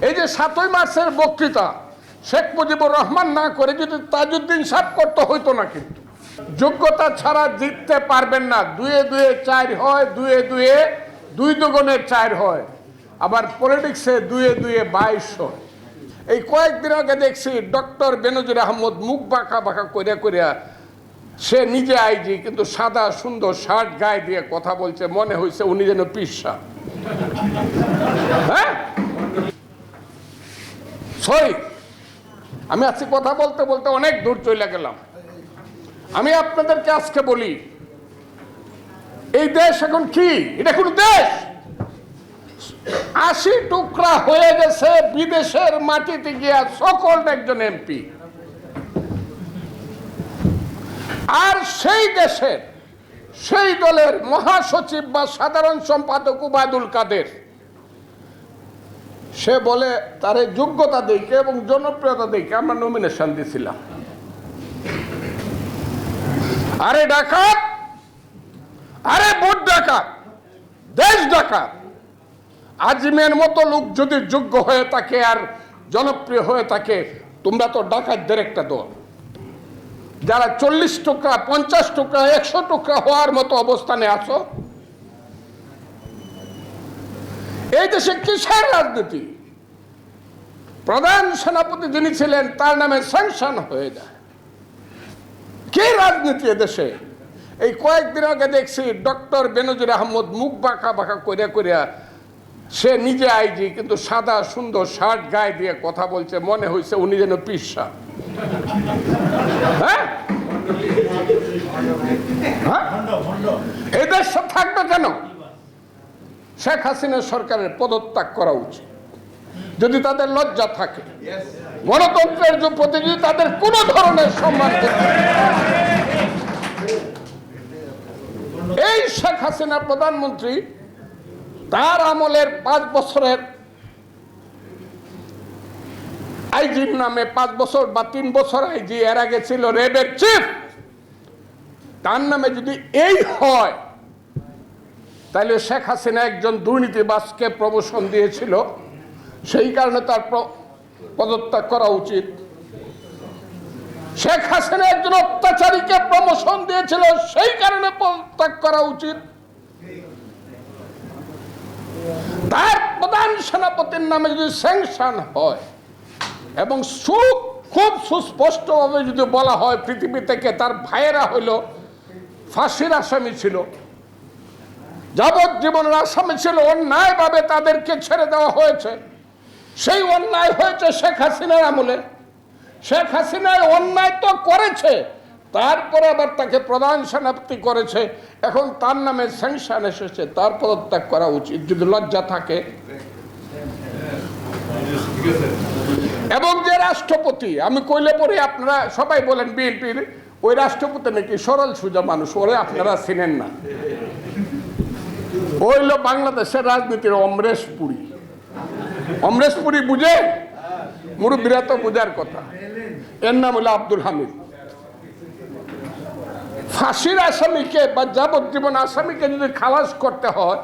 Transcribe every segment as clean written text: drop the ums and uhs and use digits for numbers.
এই যে 7ই মার্চের বক্তৃতা শেখ মুজিবুর রহমান না করে যদি তাজউদ্দিন সাহেব করতে হইতো না, কিন্তু যোগ্যতা ছাড়া জিততে পারবেন না। 2-2 4 হয়, 2-2 2 দুগুণে 4 হয়, আবার পলিটিক্সে 2-2 22 হয়। এই কয়েকদিন আগে দেখছি ডক্টর বেনজির আহমদ মুখ বাঁকা বাঁকা করিয়া করিয়া, সে নিজে আইজি কিন্তু সাদা সুন্দর শার্ট গায়ে দিয়ে কথা বলছে, মনে হয়েছে উনি যেন পিসা। হ্যাঁ, সরি, আমি আজকে কথা বলতে বলতে অনেক দূর চলে গেলাম। আমি আপনাদেরকে আজকে বলি, এই দেশ এখন কি? এটা কোন দেশ? 80 টুকরা হয়ে গেছে বিদেশের মাটিতে গিয়া সকল একজন এমপি। আর সেই দেশের সেই দলের মহাসচিব বা সাধারণ সম্পাদক উবায়দুল কাদের, সে বলে তার যোগ্যতা দেখে এবং জনপ্রিয়তা দেখে আমরা নমিনেশন দিয়েছিলাম। আরে ডাকাত, আরে ভোট ডাকাত, দেশ ডাকাত। আজিমের মতো লোক যদি যোগ্য হয়ে থাকে আর জনপ্রিয় হয়ে থাকে, তোমরা তো ডাকাতদের একটা দল, যারা 40 টুকরা 50 টুকরা 100 টুকরা হওয়ার মতো অবস্থানে আছো। এই দেশে কিসের রাজনীতি? প্রধান সেনাপতি যিনি ছিলেন তার নামে স্যাংশন হয়ে যায়। কি রাজনীতি এদেশে? এই কয়েকদিন আগে দেখছি ডক্টর বেনজির আহমদ মুখ বাঁকা বাঁকা করিয়া করিয়া, সে নিজে আইজি কিন্তু সাদা সুন্দর শার্ট গায়ে দিয়ে কথা বলছে, মনে হয়েছে উনি যেন পিসা। হ্যাঁ, এই দেশ থাকবে কেন? শেখ হাসিনা সরকারের পদত্যাগ করা উচিত যদি তাদের লজ্জা থাকে। গণতন্ত্রের প্রতি যদি তাদের কোন ধরনের সম্মান থাকে। এই শেখ হাসিনা প্রধানমন্ত্রী, তার আমলের 5 বছরের আইজির নামে 5 বছর বা 3 বছর আইজি, এর আগে ছিল র্যাবের চিফ, তার নামে যদি এই হয়, তাহলে শেখ হাসিনা একজন দুর্নীতিবাজকে প্রমোশন দিয়েছিল, সেই কারণে তার পদত্যাগ করা উচিত। শেখ হাসিনা একজন অত্যাচারীকে প্রমোশন দিয়েছিল, সেই কারণে পদত্যাগ করা উচিত। তার প্রধান সেনাপতির নামে যদি স্যাংশন হয় এবং খুব সুস্পষ্টভাবে যদি বলা হয় পৃথিবী থেকে তার ভাইয়েরা হইল ফাঁসির আসামি ছিল, যাবজ্জীবনের আসামি ছিল, অন্যায়ভাবে তাদেরকে ছেড়ে দেওয়া হয়েছে, সেই অন্যায় হয়েছে শেখ হাসিনার আমলে। শেখ হাসিনার অন্যায় তো করেছে, তারপরে আবার তাকে প্রধান সেনাপতি করেছে, এখন তার নামে স্যাংশন এসেছে, তার পদত্যাগ করা উচিত যদি লজ্জা থাকে। এবং যে রাষ্ট্রপতি, আমি কইলে পরে আপনারা সবাই বলেন বিএনপির ওই রাষ্ট্রপতি নাকি সরল সোজা মানুষ, ওরে আপনারা চিনেন না। ওইল বাংলাদেশের রাজনীতির অমরেশ পুরী। অমরেশ পুরী বুঝে? মুরব্বীরা তো বুঝার কথা। এর নাম হলো আব্দুল হামিদ। ফাঁসির আসামিকে বা যাবজ্জীবন আসামিকে যদি খালাস করতে হয়,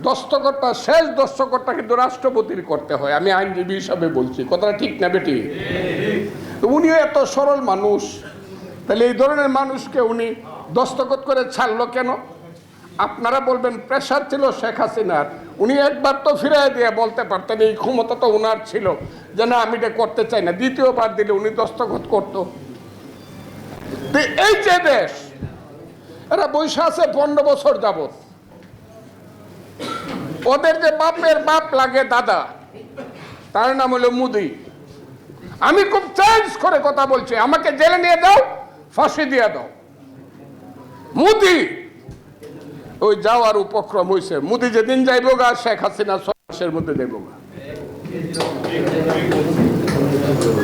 দস্তখতটা, শেষ দস্তখতটা কিন্তু রাষ্ট্রপতির করতে হয়। আমি আইনজীবী হিসাবে বলছি, কথাটা ঠিক না বেটি? উনিও এত সরল মানুষ, তাহলে এই ধরনের মানুষকে উনি দস্তখত করে ছাড়লো কেন? আপনারা বলবেন প্রেশার ছিল শেখ হাসিনার, উনি একবার তো ফিরিয়ে দিয়ে বলতে পারতেন, এই ক্ষমতা তো উনার ছিল যে না আমি এটা করতে চাই না, দ্বিতীয়বার দিলে উনি দস্তখত করত। এই যে দেশ, এরা বৈশা আছে 15 বছর যাবত, ওদের যে বাপের বাপ লাগে দাদা, তার নাম হলো মোদি। আমি খুব চেঞ্জ করে কথা বলছি, আমাকে জেলে নিয়ে দাও, ফাঁসি দিয়ে দাও। মোদি ওই যাওয়ার উপক্রম হয়েছে, মোদি যেদিন যাইব গা, শেখ হাসিনা 6 মাসের মধ্যে যাইব গা।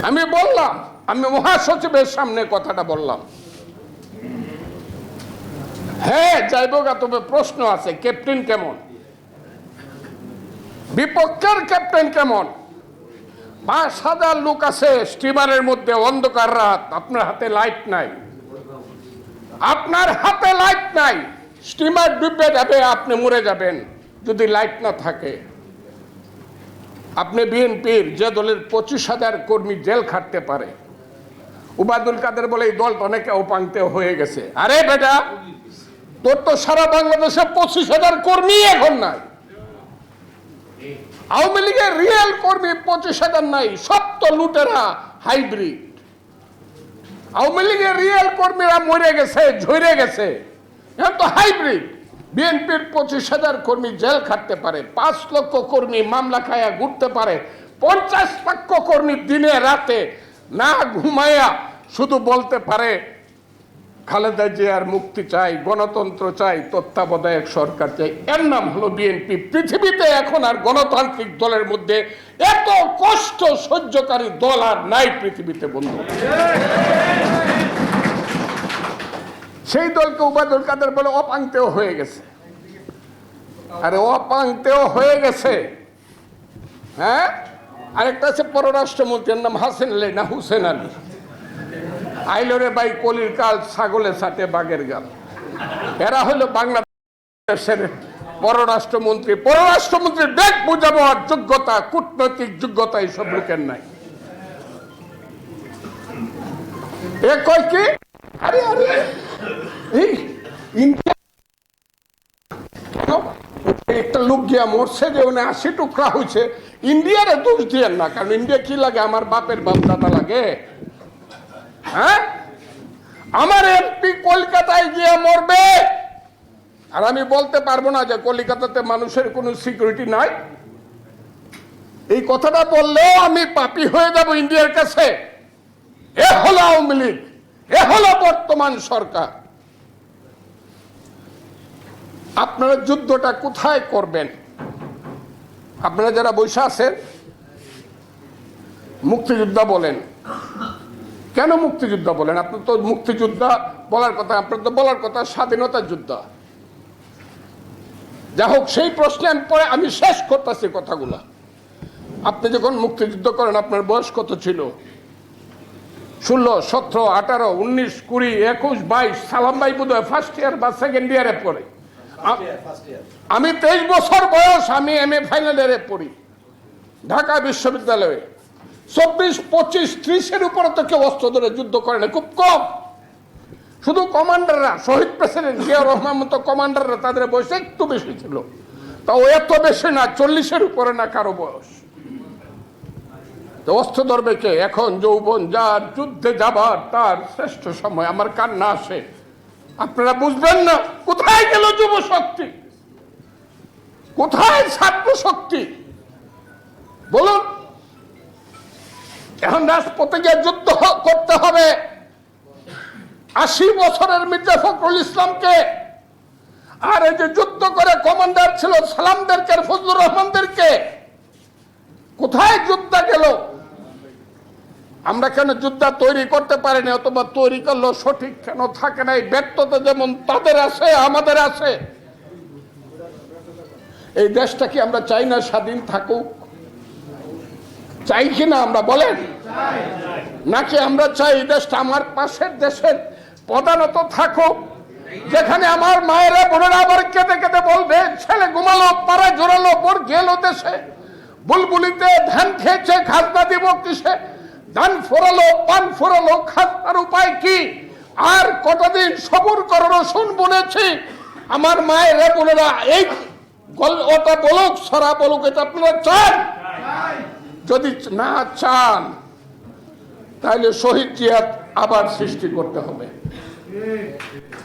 আমি বললাম, আমি মহাসচিবের সামনে কথাটা বললাম, হ্যাঁ যাইব গা, তবে প্রশ্ন আছে ক্যাপ্টেন কেমন, বিপক্ষের ক্যাপ্টেন কেমন। 5,000 লোক আছে স্টিমারের মধ্যে, অন্ধকার রাত, আপনার হাতে লাইট নাই, আপনার হাতে লাইট নাই, স্টিমার ডুবে যাবে, আপনি মরে যাবেন যদি লাইট না থাকে। আপনি বিএনপির যে দলের 25,000 কর্মী জেল খাটতে পারে, উবায়দুল কাদের বলে এই দলটা অনেকে অপাঙ্ক্তে হয়ে গেছে। আরে বেটা, তোর তো সারা বাংলাদেশে 25,000 কর্মী এখন নাই। আওয়ামী লীগের রিয়েল কর্মী 25,000 নাই, সব তো লুটেরা হাইব্রিড। আওয়ামী লীগের রিয়েল কর্মীরা মরে গেছে, ঝরে গেছে, এখন তো হাইব্রিড। বিএনপির 25,000 কর্মী জেল খাটতে পারে, 5 লক্ষ কর্মী মামলা খায়া ঘুরতে পারে, 50 লক্ষ কর্মী দিনে রাতে না ঘুমাইয়া শুধু বলতে পারে খালেদা জিয়ার মুক্তি চাই, গণতন্ত্র চাই, তত্ত্বাবধায়ক সরকার চাই। এর নাম হলো বিএনপি। পৃথিবীতে এখন আর গণতান্ত্রিক দলের মধ্যে এত কষ্ট সহ্যকারী দল আর নাই পৃথিবীতে বন্ধু। সেই দলকে উবায়দুল কাদের বলে অপাঙ্ক্তেও হয়ে গেছে। আরে অপাঙ্ক্তেও হয়ে গেছে, হ্যাঁ। আরেকটা আছে পররাষ্ট্রমন্ত্রীর নাম হাসেন আলী না হুসেন আলী। আইলরে বাই কলির কাল, ছাগলে ছাটে বাঘের গাল। এরা হলো বাংলাদেশের পররাষ্ট্রমন্ত্রী। পররাষ্ট্রমন্ত্রীর ব্যাগ বুঝাবার যোগ্যতা, কূটনৈতিক যোগ্যতা এইসব লোকের নাই। এ কয় কি, আরে আরে এই ইন্ডিয়া একটা লোক গিয়া মরছে যে 80 টুকরা হয়েছে, ইন্ডিয়ারে দোষ দিয়েন না। কারণ ইন্ডিয়া কি লাগে, আমার বাপের বাপ দাদা লাগে, হ্যাঁ। আমার এমপি কলকাতায় গিয়ে মরবে, আর আমি বলতে পারবো না যে কলকাতাতে মানুষের কোনো সিকিউরিটি নাই। এই কথাটা বললেও আমি পাপী হয়ে যাব ইন্ডিয়ার কাছে। এ হলো আওয়ামী লীগ, এ হলো বর্তমান সরকার। আপনারা যুদ্ধটা কোথায় করবেন? আপনারা যারা বসে আছেন, মুক্তিযোদ্ধা বলেন, কেন মুক্তিযুদ্ধ বলেন? আপনি তো মুক্তিযোদ্ধা বলার কথা, আপনার তো বলার কথা স্বাধীনতা যোদ্ধা। যা হোক, সেই প্রশ্নে পরে আমি শেষ করতেছি কথাগুলা। আপনি যখন মুক্তিযুদ্ধ করেন আপনার বয়স কত ছিল? 16, 17, 18, 19, 20, 21, 22। সালাম ভাই বোধহয় ফার্স্ট ইয়ার বা সেকেন্ড ইয়ারে পড়ে। আমি 23 বছর বয়স, আমি MA ফাইনাল ইয়ারে পড়ি ঢাকা বিশ্ববিদ্যালয়ে। 24, 25, 30-এর উপরে তো কেউ অস্ত্র ধরে যুদ্ধ করে না, খুব কম। শুধু কমান্ডাররা, শহীদ প্রেসিডেন্ট জিয়াউর রহমান মতো কমান্ডাররা, তাদের বয়স একটু বেশি ছিল, তাও এত বেশি না, 40-এর উপরে না কারো বয়স। তো অস্ত্র ধরবে কে? এখন যৌবন যার, যুদ্ধে যাবার তার শ্রেষ্ঠ সময়। আমার কান্না আসে, আপনারা বুঝবেন না। কোথায় গেল যুব শক্তি? কোথায় ছাত্র শক্তি? বলুন। এখন রাজপথে গিয়ে যুদ্ধ করতে হবে 80 বছরের মির্জা ফখরুল ইসলামকে, আর এই যে যুদ্ধ করে কমান্ডার ছিল সালামদেরকে, ফজলুর রহমানদেরকে। কোথায় যুদ্ধ গেল? আমরা কেন যুদ্ধ তৈরি করতে পারিনি, অথবা তৈরি করলো সঠিক কেন থাকে নাই? ব্যর্থতা যেমন তাদের আছে, আমাদের আছে। এই দেশটা কি আমরা চাই না স্বাধীন থাকুক? চাই কিনা আমরা বলেন? নাকি আমরা চাই এই দেশটা আমার পাশের দেশের প্রধানত থাকুক, যেখানে আমার মায়েরা বোনেরা আবার কেঁদে কেঁদে বলবে ছেলে ঘুমালো, পাড়া জোরালো, বোর গেল দেশে, বুলবুলিতে ধান খেয়েছে, খাজনা দিব কিসে? ধান ফোরালো, পান ফোরালো, খাজনার উপায় কি? আর কতদিন দিন সবুর করো, রসুন বুনেছি। আমার মায়েরা বোনেরা এই ওটা বলুক, সরা বলুক, এটা আপনারা চান? যদি না চান তাহলে শহীদ জিহাদ আবার সৃষ্টি করতে হবে।